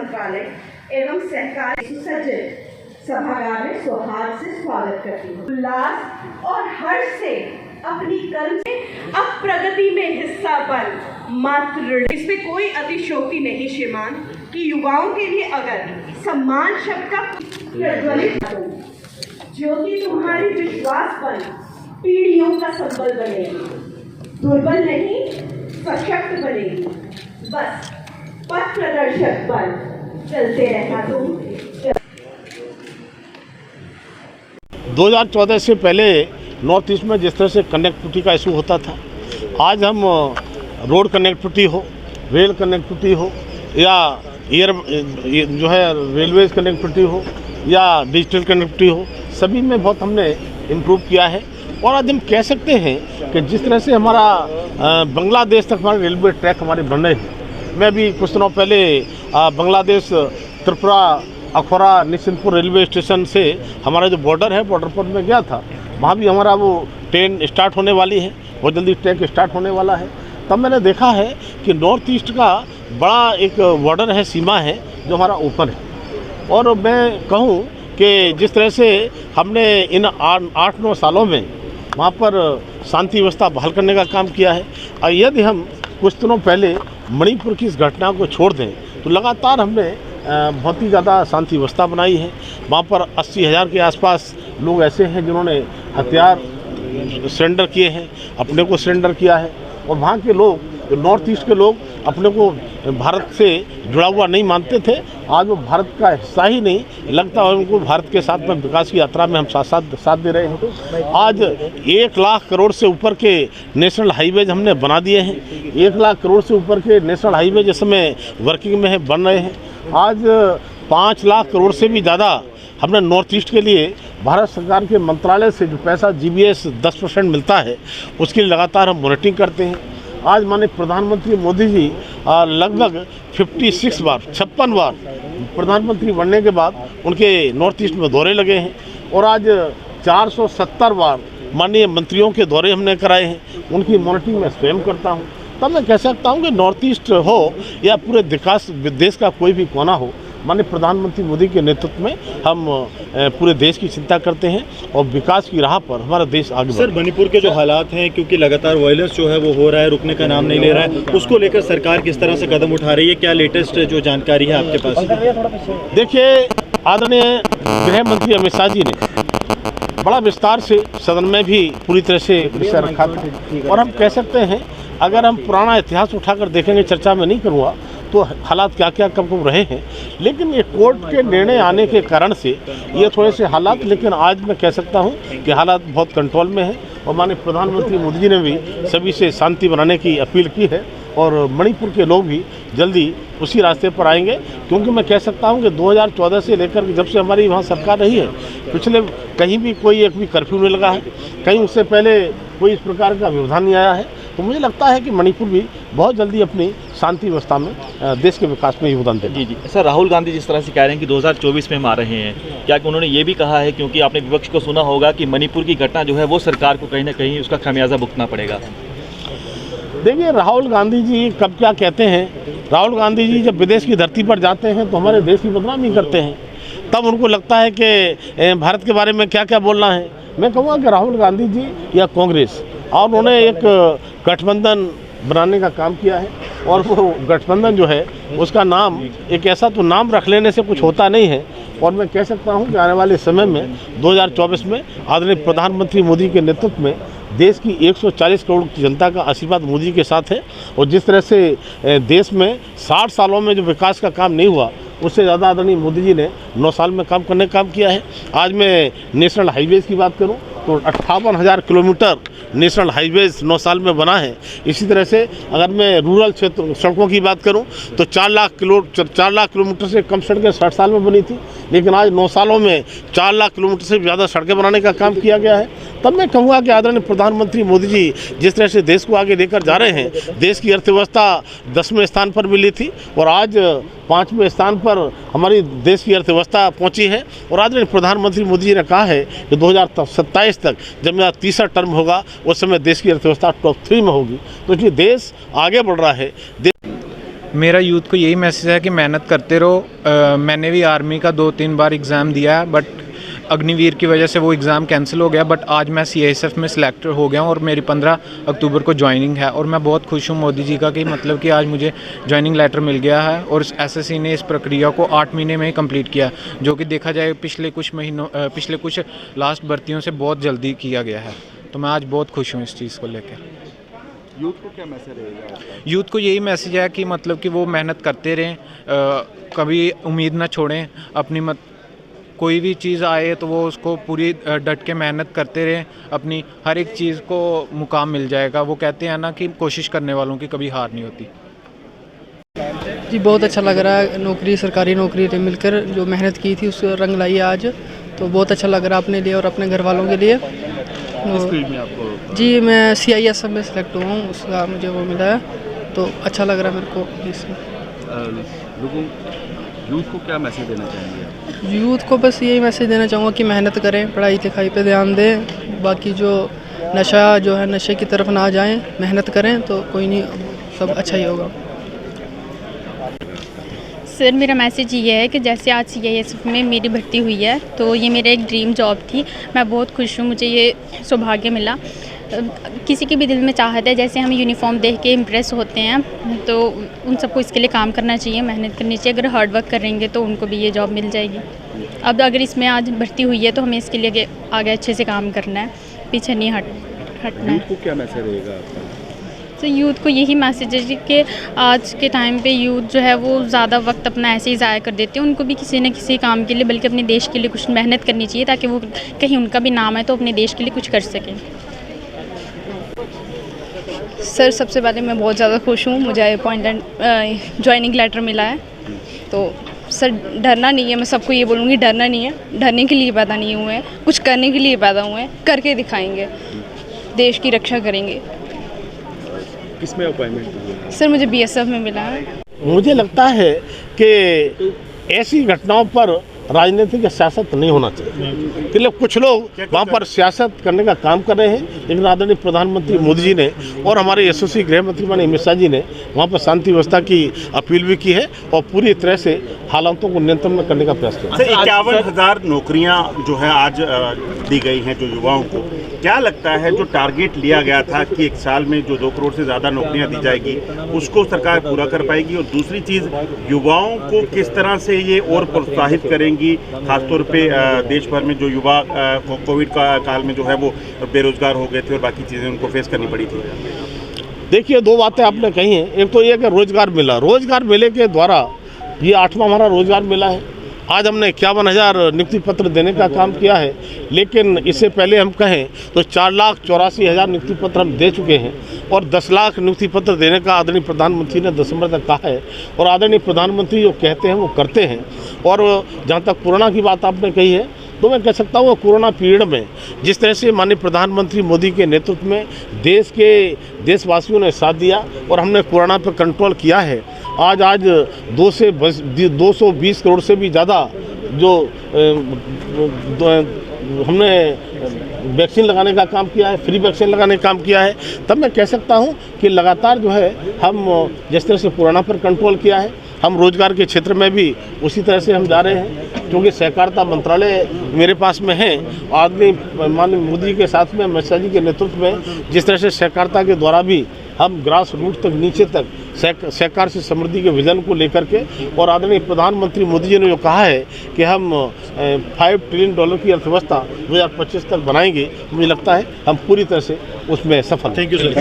मंत्रालय एवं सहकारी सुसज्जित सभागार में सौहार्द से स्वागत करती हूँ। उल्लास और हर्ष से अपनी कल में अब प्रगति में हिस्सा बन मात्र इसमें कोई अतिशयोक्ति नहीं श्रीमान कि युवाओं के लिए अगर सम्मान शब्द का प्रज्वलित ज्योति तुम्हारी विश्वास बन पीढ़ियों का संबल बनेगी, दुर्बल नहीं सशक्त बनेगी, बस पथ प्रदर्शक बन चलते रहना तुम। 2014 से पहले नॉर्थ ईस्ट में जिस तरह से कनेक्टिविटी का इशू होता था, आज हम रोड कनेक्टिविटी हो, रेल कनेक्टिविटी हो या एयर जो है रेलवेज कनेक्टिविटी हो या डिजिटल कनेक्टिविटी हो, सभी में बहुत हमने इम्प्रूव किया है। और आज हम कह सकते हैं कि जिस तरह से हमारा बांग्लादेश तक हमारे रेलवे ट्रैक हमारे बन रहे हैं। मैं अभी कुछ दिनों पहले बांग्लादेश त्रिपुरा अखौरा निशिनपुर रेलवे स्टेशन से हमारा जो बॉर्डर है, बॉर्डर पर मैं गया था। वहाँ भी हमारा वो ट्रेन स्टार्ट होने वाली है, बहुत जल्दी ट्रैक स्टार्ट होने वाला है। तब मैंने देखा है कि नॉर्थ ईस्ट का बड़ा एक बॉर्डर है, सीमा है जो हमारा ओपन है। और मैं कहूँ कि जिस तरह से हमने इन 8-9 सालों में वहाँ पर शांति व्यवस्था बहाल करने का काम किया है। और यदि हम कुछ दिनों पहले मणिपुर की इस घटना को छोड़ दें तो लगातार हमने बहुत ही ज़्यादा शांति व्यवस्था बनाई है। वहाँ पर 80,000 के आसपास लोग ऐसे हैं जिन्होंने हथियार सरेंडर किए हैं, अपने को सरेंडर किया है। और वहाँ के लोग, नॉर्थ ईस्ट के लोग अपने को भारत से जुड़ा हुआ नहीं मानते थे, आज वो भारत का हिस्सा ही नहीं लगता है उनको। भारत के साथ में विकास की यात्रा में हम साथ दे रहे हैं। आज 1 लाख करोड़ से ऊपर के नेशनल हाईवेज हमने बना दिए हैं। 1 लाख करोड़ से ऊपर के नेशनल हाईवे इस समय वर्किंग में है, बन रहे हैं। आज 5 लाख करोड़ से भी ज़्यादा हमने नॉर्थ ईस्ट के लिए भारत सरकार के मंत्रालय से जो पैसा GBS 10% मिलता है, उसके लिए लगातार हम मॉनिटरिंग करते हैं। आज माननीय प्रधानमंत्री मोदी जी लगभग 56 बार प्रधानमंत्री बनने के बाद उनके नॉर्थ ईस्ट में दौरे लगे हैं। और आज 470 बार माननीय मंत्रियों के दौरे हमने कराए हैं, उनकी मॉनिटरिंग मैं स्वयं करता हूं। तब मैं कह सकता हूं कि नॉर्थ ईस्ट हो या पूरे देश का कोई भी कोना हो, माननीय प्रधानमंत्री मोदी के नेतृत्व में हम पूरे देश की चिंता करते हैं और विकास की राह पर हमारा देश आगे बढ़े। सर, मणिपुर के जो हालात हैं, क्योंकि लगातार वायलेंस जो है वो हो रहा है, रुकने का नाम नहीं ले रहा है, उसको लेकर सरकार किस तरह से कदम उठा रही है? क्या लेटेस्ट जो जानकारी है आपके पास? देखिए, आदरणीय गृह मंत्री अमित शाह जी ने बड़ा विस्तार से सदन में भी पूरी तरह से विषय रखा था। और हम कह सकते हैं, अगर हम पुराना इतिहास उठाकर देखेंगे, चर्चा में नहीं करूँगा, तो हालात क्या क्या कब कब रहे हैं। लेकिन ये कोर्ट के निर्णय आने के कारण से ये थोड़े से हालात, लेकिन आज मैं कह सकता हूँ कि हालात बहुत कंट्रोल में हैं। और माननीय प्रधानमंत्री मोदी जी ने भी सभी से शांति बनाने की अपील की है और मणिपुर के लोग भी जल्दी उसी रास्ते पर आएंगे। क्योंकि मैं कह सकता हूं कि 2014 से लेकर जब से हमारी वहां सरकार रही है, पिछले कहीं भी कोई एक भी कर्फ्यू नहीं लगा है, कहीं उससे पहले कोई इस प्रकार का व्यवधान नहीं आया है। तो मुझे लगता है कि मणिपुर भी बहुत जल्दी अपनी शांति व्यवस्था में देश के विकास में योगदान देगा। जी। सर, राहुल गांधी जिस तरह से कह रहे हैं कि 2024 में हम आ रहे हैं, क्या उन्होंने ये भी कहा है, क्योंकि आपने विपक्ष को सुना होगा, कि मणिपुर की घटना जो है वो सरकार को कहीं ना कहीं उसका खामियाजा भुगतना पड़ेगा? देखिए, राहुल गांधी जी कब क्या कहते हैं। राहुल गांधी जी जब विदेश की धरती पर जाते हैं तो हमारे देश की बदनामी करते हैं, तब उनको लगता है कि भारत के बारे में क्या क्या बोलना है। मैं कहूँगा कि राहुल गांधी जी या कांग्रेस, और उन्होंने एक गठबंधन बनाने का काम किया है। और वो गठबंधन जो है उसका नाम एक ऐसा तो नाम रख लेने से कुछ होता नहीं है। और मैं कह सकता हूँ कि आने वाले समय में 2024 में आदरणीय प्रधानमंत्री मोदी के नेतृत्व में देश की 140 करोड़ की जनता का आशीर्वाद मोदी के साथ है। और जिस तरह से देश में 60 सालों में जो विकास का काम नहीं हुआ, उससे ज़्यादा आदरणीय मोदी जी ने 9 साल में काम करने का काम किया है। आज मैं नेशनल हाईवेज़ की बात करूं तो 58,000 किलोमीटर नेशनल हाईवेज़ 9 साल में बना है। इसी तरह से अगर मैं रूरल क्षेत्र सड़कों की बात करूं तो 4 लाख किलोमीटर से कम सड़कें 60 साल में बनी थी, लेकिन आज 9 सालों में 4 लाख किलोमीटर से ज़्यादा सड़कें बनाने का काम किया गया है। तब मैं कहूँगा कि आदरणीय प्रधानमंत्री मोदी जी जिस तरह से देश को आगे लेकर जा रहे हैं, देश की अर्थव्यवस्था 10वें स्थान पर मिली थी और आज 5वें स्थान पर हमारी देश की अर्थव्यवस्था पहुंची है। और आदरणीय प्रधानमंत्री मोदी जी ने कहा है कि 2027 तक जब मेरा तीसरा टर्म होगा, उस समय देश की अर्थव्यवस्था टॉप 3 में होगी। तो इसलिए देश आगे बढ़ रहा है। मेरा यूथ को यही मैसेज है कि मेहनत करते रहो। मैंने भी आर्मी का 2-3 बार एग्ज़ाम दिया है, बट अग्निवीर की वजह से वो एग्ज़ाम कैंसिल हो गया। बट आज मैं CISF में सिलेक्ट हो गया हूँ और मेरी 15 अक्टूबर को ज्वाइनिंग है। और मैं बहुत खुश हूँ मोदी जी का कि मतलब कि आज मुझे ज्वाइनिंग लेटर मिल गया है और SSC ने इस प्रक्रिया को 8 महीने में ही कंप्लीट किया, जो कि देखा जाए पिछले कुछ लास्ट भर्तियों से बहुत जल्दी किया गया है। तो मैं आज बहुत खुश हूँ इस चीज़ को लेकर। यूथ को क्या मैसेज रहेगा आपका? यूथ को यही मैसेज है कि मतलब कि वो मेहनत करते रहें, कभी उम्मीद ना छोड़ें अपनी। कोई भी चीज़ आए तो वो उसको पूरी डट के मेहनत करते रहें, अपनी हर एक चीज़ को मुकाम मिल जाएगा। वो कहते हैं ना कि कोशिश करने वालों की कभी हार नहीं होती। जी बहुत अच्छा लग रहा है, नौकरी सरकारी नौकरी मिलकर जो मेहनत की थी उसको रंग लाई आज, तो बहुत अच्छा लग रहा है अपने लिए और अपने घर वालों के लिए। किस फील्ड में आपको? जी मैं CISF में सेलेक्ट हुआ हूँ, उसका मुझे वो मिला है, तो अच्छा लग रहा है मेरे को इसमें। लोगों यूथ को क्या मैसेज देना चाहेंगे आप? यूथ को बस यही मैसेज देना चाहूँगा कि मेहनत करें, पढ़ाई लिखाई पे ध्यान दें, बाकी जो नशा जो है नशे की तरफ ना जाएं, मेहनत करें तो कोई नहीं, सब अच्छा ही होगा। सर मेरा मैसेज ये है कि जैसे आज CISF में मेरी भर्ती हुई है, तो ये मेरा एक ड्रीम जॉब थी। मैं बहुत खुश हूँ, मुझे ये सौभाग्य मिला। किसी के भी दिल में चाहत है, जैसे हम यूनिफॉर्म देख के इम्प्रेस होते हैं, तो उन सबको इसके लिए काम करना चाहिए, मेहनत करनी चाहिए। अगर हार्ड वर्क करेंगे तो उनको भी ये जॉब मिल जाएगी। अब अगर इसमें आज भर्ती हुई है तो हमें इसके लिए आगे अच्छे से काम करना है, पीछे नहीं हटना है। यूथ को क्या मैसेज रहेगा आपका? तो यूथ को यही मैसेज है कि आज के टाइम पे यूथ जो है वो ज़्यादा वक्त अपना ऐसे ही ज़ाया कर देते हैं। उनको भी किसी न किसी काम के लिए, बल्कि अपने देश के लिए कुछ मेहनत करनी चाहिए, ताकि वो कहीं उनका भी नाम है तो अपने देश के लिए कुछ कर सकें। सर सबसे पहले मैं बहुत ज़्यादा खुश हूँ, मुझे अपॉइंटमेंट ज्वाइनिंग लेटर मिला है। तो सर डरना नहीं है, मैं सबको ये बोलूँगी डरना नहीं है, डरने के लिए पैदा नहीं हुए हैं, कुछ करने के लिए पैदा हुए हैं, करके दिखाएंगे, देश की रक्षा करेंगे। किसमें अपॉइंटमेंट हुई है? सर मुझे BSF में मिला है। मुझे लगता है कि ऐसी घटनाओं पर राजनीतिक सियासत नहीं होना चाहिए। कि कुछ लोग वहाँ पर सियासत करने का काम कर रहे हैं, लेकिन आदरणीय प्रधानमंत्री मोदी जी ने और हमारे SOC गृह मंत्री माननीय अमित शाह जी ने वहाँ पर शांति व्यवस्था की अपील भी की है और पूरी तरह से हालातों को नियंत्रण में करने का प्रयास किया। 51,000 नौकरियां जो है आज दी गई हैं जो युवाओं को, क्या लगता है जो टारगेट लिया गया था कि एक साल में जो 2 करोड़ से ज़्यादा नौकरियां दी जाएगी उसको सरकार पूरा कर पाएगी? और दूसरी चीज़, युवाओं को किस तरह से ये और प्रोत्साहित करेंगी, खासतौर पे देश भर में जो युवा कोविड का काल में जो है वो बेरोजगार हो गए थे और बाकी चीज़ें उनको फेस करनी पड़ी थी? देखिए, 2 बातें आपने कही हैं। एक तो ये कि रोजगार मिला, रोजगार मेले के द्वारा ये 8वां हमारा रोजगार मिला है। आज हमने 51,000 नियुक्ति पत्र देने का काम किया है, लेकिन इससे पहले हम कहें तो 4,84,000 नियुक्ति पत्र हम दे चुके हैं और 10 लाख नियुक्ति पत्र देने का आदरणीय प्रधानमंत्री ने दिसंबर तक कहा है। और आदरणीय प्रधानमंत्री जो कहते हैं वो करते हैं। और जहाँ तक कोरोना की बात आपने कही है, तो मैं कह सकता हूँ कोरोना पीरियड में जिस तरह से माननीय प्रधानमंत्री मोदी के नेतृत्व में देशवासियों ने साथ दिया और हमने कोरोना पर कंट्रोल किया है। आज 220 करोड़ से भी ज़्यादा जो हमने वैक्सीन लगाने का काम किया है, फ्री वैक्सीन लगाने का काम किया है, तब मैं कह सकता हूं कि लगातार जो है हम जिस तरह से कोरोना पर कंट्रोल किया है, हम रोजगार के क्षेत्र में भी उसी तरह से हम जा रहे हैं। क्योंकि सहकारिता मंत्रालय मेरे पास में है, आदमी माननीय मोदी के साथ में अमित शाह जी के नेतृत्व में जिस तरह से सहकारिता के द्वारा भी हम ग्रास रूट तक, नीचे तक सहकार से समृद्धि के विजन को लेकर के, और आदरणीय प्रधानमंत्री मोदी जी ने जो कहा है कि हम $5 ट्रिलियन की अर्थव्यवस्था 2025 तक बनाएंगे, मुझे लगता है हम पूरी तरह से उसमें सफल हैं। Thank you sir.